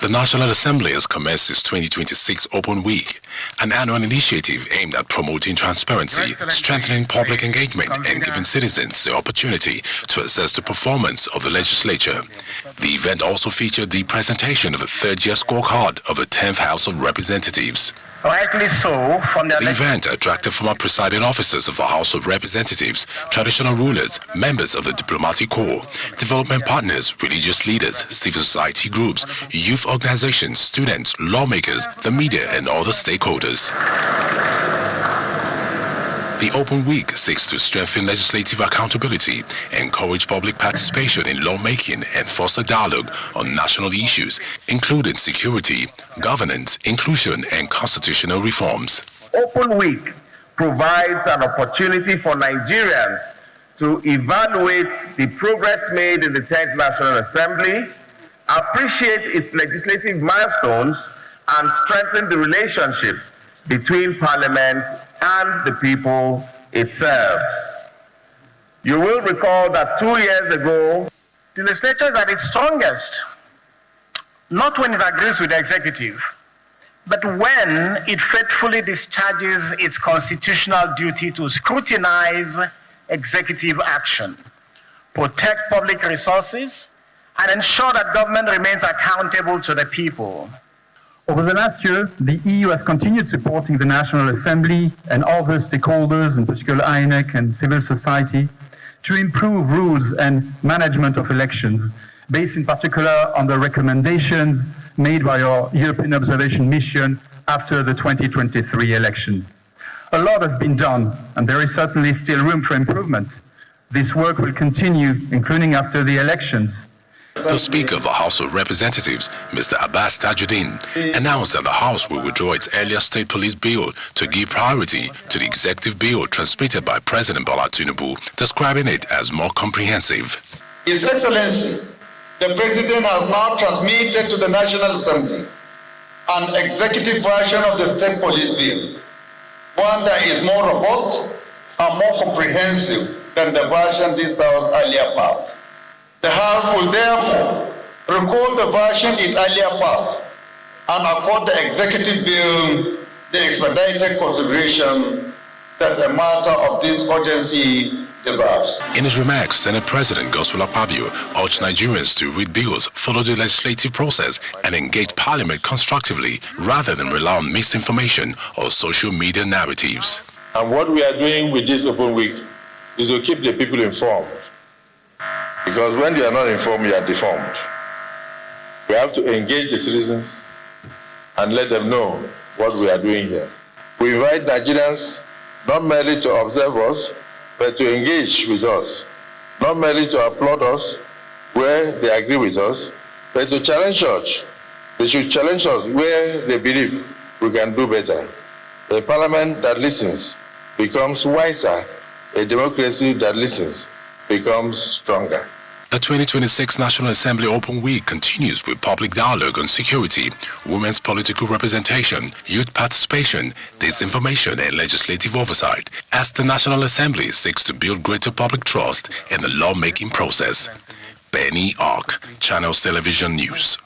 The National Assembly has commenced its 2026 Open Week, an annual initiative aimed at promoting transparency, strengthening public engagement, and giving citizens the opportunity to assess the performance of the legislature. The event also featured the presentation of a third-year scorecard of the 10th House of Representatives. Rightly so, from the event attracted former presiding officers of the House of Representatives, traditional rulers, members of the diplomatic corps, development partners, religious leaders, civil society groups, youth organizations, students, lawmakers, the media, and other stakeholders. The Open Week seeks to strengthen legislative accountability, encourage public participation in lawmaking, and foster dialogue on national issues, including security, governance, inclusion, and constitutional reforms. Open Week provides an opportunity for Nigerians to evaluate the progress made in the 10th National Assembly, appreciate its legislative milestones, and strengthen the relationship between Parliament and the people it serves. You will recall that 2 years ago, the legislature is at its strongest, not when it agrees with the executive, but when it faithfully discharges its constitutional duty to scrutinize executive action, protect public resources, and ensure that government remains accountable to the people. Over the last year, the EU has continued supporting the National Assembly and other stakeholders, in particular INEC and civil society, to improve rules and management of elections, based in particular on the recommendations made by our European Observation Mission after the 2023 election. A lot has been done, and there is certainly still room for improvement. This work will continue, including after the elections. The Speaker of the House of Representatives, Mr. Abbas Tajuddin, announced that the House will withdraw its earlier state police bill to give priority to the executive bill transmitted by President Bola Tinubu, describing it as more comprehensive. His Excellency, the President has now transmitted to the National Assembly an executive version of the state police bill, one that is more robust and more comprehensive than the version this House earlier passed. The House will therefore recall the version it earlier passed and accord the executive bill the expedited consideration that a matter of this urgency deserves. In his remarks, Senate President Godswill Akpabio urged Nigerians to read bills, follow the legislative process, and engage Parliament constructively rather than rely on misinformation or social media narratives. And what we are doing with this Open Week is to keep the people informed. Because when they are not informed, you are deformed. We have to engage the citizens and let them know what we are doing here. We invite Nigerians not merely to observe us, but to engage with us. Not merely to applaud us where they agree with us, but to challenge us. They should challenge us where they believe we can do better. A parliament that listens becomes wiser. A democracy that listens becomes stronger. The 2026 National Assembly Open Week continues with public dialogue on security, women's political representation, youth participation, disinformation, and legislative oversight, as the National Assembly seeks to build greater public trust in the lawmaking process. Benny Ark, Channels Television News.